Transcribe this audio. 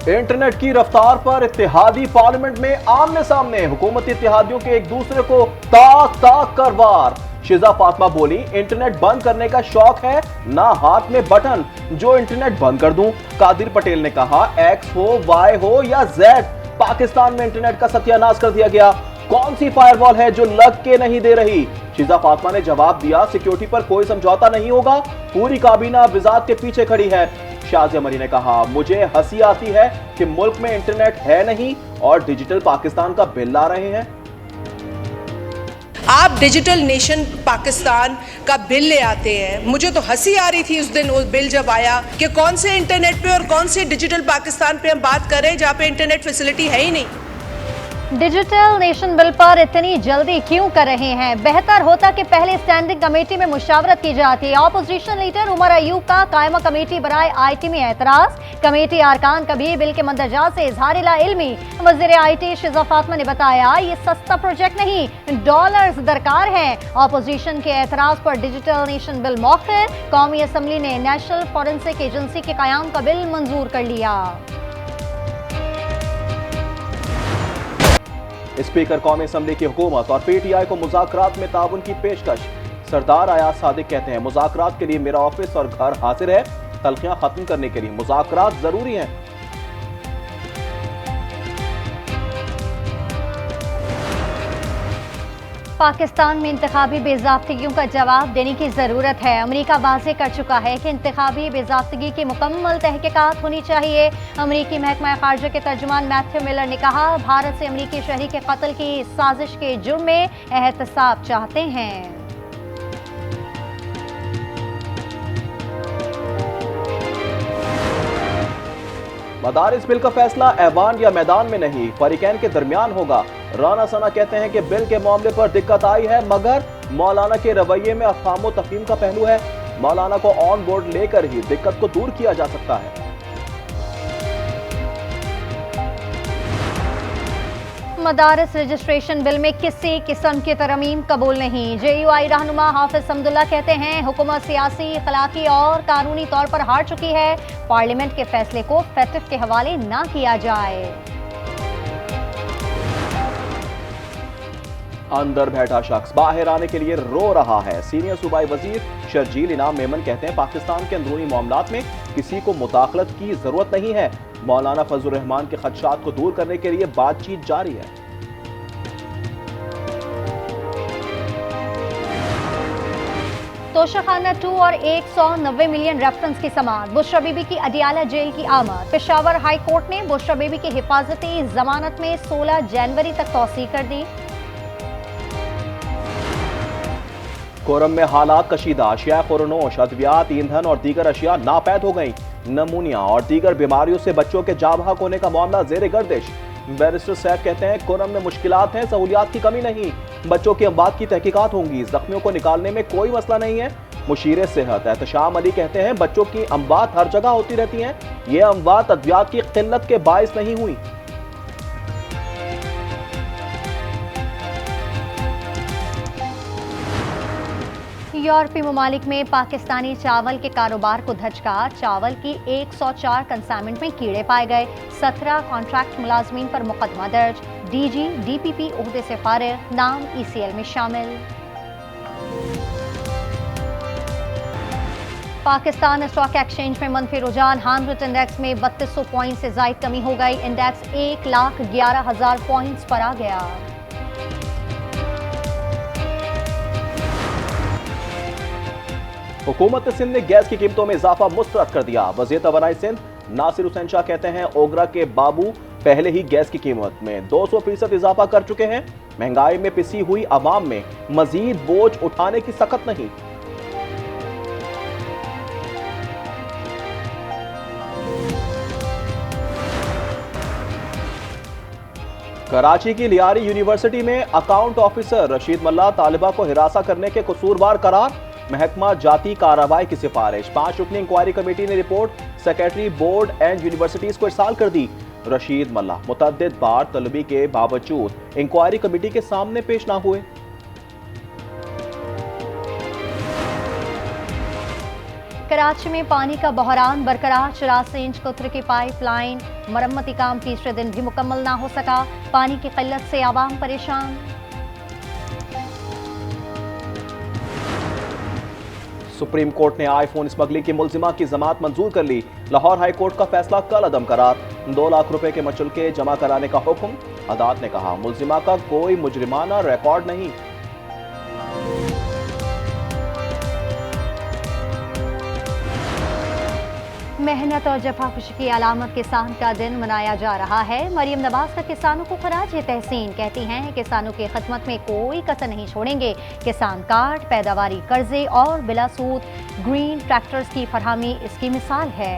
Internet की रफ्तार पर इत्तेहादी पार्लियामेंट में आमने सामने, हुकूमती इत्तेहादियों के एक दूसरे को ताक ताक कर वार। शिजा फातिमा बोली, इंटरनेट बंद करने का शौक है ना हाथ में बटन जो इंटरनेट बंद कर दूं। कादिर पटेल ने कहा, एक्स हो, वाई हो या जेड, पाकिस्तान में इंटरनेट का सत्यानाश कर दिया गया। कौन सी फायरवॉल है जो लग के नहीं दे रही? शिजा फातिमा ने जवाब दिया, सिक्योरिटी पर कोई समझौता नहीं होगा, पूरी काबीना विजात के पीछे खड़ी है। शाजिया मरी ने कहा, मुझे हंसी आती है कि मुल्क में इंटरनेट है नहीं और डिजिटल पाकिस्तान का बिल ला रहे हैं। आप डिजिटल नेशन पाकिस्तान का बिल ले आते हैं। मुझे तो हंसी आ रही थी उस दिन वो बिल जब आया कि कौन से इंटरनेट पे और कौन से डिजिटल पाकिस्तान पे हम बात कर रहे हैं जहाँ पे इंटरनेट फैसिलिटी है ही नहीं। डिजिटल नेशन बिल पर इतनी जल्दी क्यों कर रहे हैं? बेहतर होता कि पहले स्टैंडिंग कमेटी में मुशावरत की जाती। ऑपोजिशन लीडर उमर अयूब का कायमा कमेटी बनाए IT में एतराज। कमेटी अरकान कभी बिल के मंदरजा से इजहार ला इल्मी। वज़ीर IT शिजा फातिमा ने बताया, ये सस्ता प्रोजेक्ट नहीं, डॉलर्स दरकार है। ऑपोजिशन के एतराज पर डिजिटल नेशन बिल मौखिर। कौमी असम्बली ने नेशनल फॉरेंसिक एजेंसी के कयाम का बिल मंजूर कर लिया। स्पीकर कौमी असम्बली की हुकूमत और PTI को मुज़ाकरात में ताउन की पेशकश। सरदार अयाज सादिक कहते हैं, मुज़ाकरात के लिए मेरा ऑफिस और घर हाजिर है। तल्खियां खत्म करने के लिए मुज़ाकरात जरूरी हैं। पाकिस्तान में इंतखाबी बेज़ाब्तगियों का जवाब देने की ज़रूरत है। अमेरिका वाज़ेह कर चुका है कि इंतखाबी बेज़ाब्तगी की मुकम्मल तहकीकात होनी चाहिए। अमेरिकी महकमा ख़ारजा के तर्जुमान मैथ्यू मिलर ने कहा, भारत से अमेरिकी शहरी के कत्ल की साजिश के जुर्म में एहतसाब चाहते हैं। मदारिस बिल का फैसला ऐवान या मैदान में नहीं, फरीकैन के दरमियान होगा। राना सना कहते हैं कि बिल के मामले पर दिक्कत आई है, मगर मौलाना के रवैये में अफ़हाम तफ़हीम का पहलू है। मौलाना को ऑन बोर्ड लेकर ही दिक्कत को दूर किया जा सकता है। मदारिस रजिस्ट्रेशन बिल में किसी किस्म की तरमीम कबूल नहीं। JUI रहनुमा हाफिज हमदुल्ला कहते हैं, हुकूमत सियासी, अखलाकी और कानूनी तौर पर हार चुकी है। पार्लियामेंट के फैसले को फैटिफ के हवाले ना किया जाए। अंदर बैठा शख्स बाहर आने के लिए रो रहा है। सीनियर सूबाई वजीर शर्जील इनाम मेमन कहते हैं, पाकिस्तान के अंदरूनी मामलात में किसी को मुदाखलत की जरूरत नहीं है। मौलाना फजल रहमान के खदशात को दूर करने के लिए बातचीत जारी है। तोशाखाना 2 और 190 मिलियन रेफरेंस की समाअत। बुशरा बीबी की अडियाला जेल की आमद। पेशावर हाई कोर्ट ने बुशरा बीबी की हिफाजती जमानत में 16 जनवरी तक तौसी कर दी। कोरम में हालात कशीदा। अशिया खुरनोश, अद्वियात, ईंधन और दीगर अशिया नापैद हो गई। नमूनिया और दीगर बीमारियों से बच्चों के जाँ बहक होने का मामला जेर गर्दिश। बैरिस्टर सैफ कहते हैं, कोरम में मुश्किलात हैं, सहूलियात की कमी नहीं। बच्चों की अमवात की तहकीकात होंगी, जख्मियों को निकालने में कोई मसला नहीं है। मुशीर सेहत एहतशाम अली कहते हैं, बच्चों की अमवात हर जगह होती रहती हैं, ये अमवात अद्वियात की किल्लत के बायस नहीं हुई। यूरोपीय ममालिक में पाकिस्तानी चावल के कारोबार को धचका। चावल की 104 कंसाइनमेंट में कीड़े पाए गए। 17 कॉन्ट्रैक्ट मुलाजमीन पर मुकदमा दर्ज। DG DPP ओहदे से फारिग, नाम ECL में शामिल। पाकिस्तान स्टॉक एक्सचेंज में मनफी रुझान। हानविट इंडेक्स में 3200 पॉइंट से जायद कमी हो गई। इंडेक्स 1,11,000 पॉइंट्स पर आ गया। हुकूमत सिंध ने गैस की कीमतों में इजाफा मुस्तरद कर दिया। वज़ीर तवानाई सिंध नासिर हुसैन शाह कहते हैं, ओगरा के बाबू पहले ही गैस की कीमत में 200% इजाफा कर चुके हैं। महंगाई में पिसी हुई आवाम में मजीद बोझ उठाने की सकत नहीं। कराची की लियारी यूनिवर्सिटी में अकाउंट ऑफिसर रशीद मल्ला तालिबा को हिरासा करने के कसूरवार करार। महकमा जाती कार्रवाई की सिफारिश। 5 रुकनी इंक्वायरी कमेटी ने report secretary board and universities को इरसाल कर दी। रशीद मल्ला मुतअद्दिद बार तलबी के बावजूद इंक्वायरी कमेटी के सामने पेश ना हुए। कराची में पानी का बहरान बरकरार। 84 इंच कोतरे की पाइपलाइन मरम्मती काम तीसरे दिन भी मुकम्मल ना हो सका। पानी की किल्लत से आवाम परेशान। सुप्रीम कोर्ट ने आईफोन स्मगलिंग की मुलजिमा की जमानत मंजूर कर ली। लाहौर हाई कोर्ट का फैसला कल अदम करार। 2 लाख रुपए के मचुलके जमा कराने का हुक्म। अदालत ने कहा मुलजिमा का कोई मुजरिमाना रिकॉर्ड नहीं। मेहनत और जफाकुशी की अलामत किसान का दिन मनाया जा रहा है। मरियम नवाज का किसानों को खराज तहसीन। कहती हैं किसानों की खिदमत में कोई कसर नहीं छोड़ेंगे। किसान कार्ड, पैदावारी कर्जे और बिला सूद ग्रीन ट्रैक्टर्स की फरहमी इसकी मिसाल है।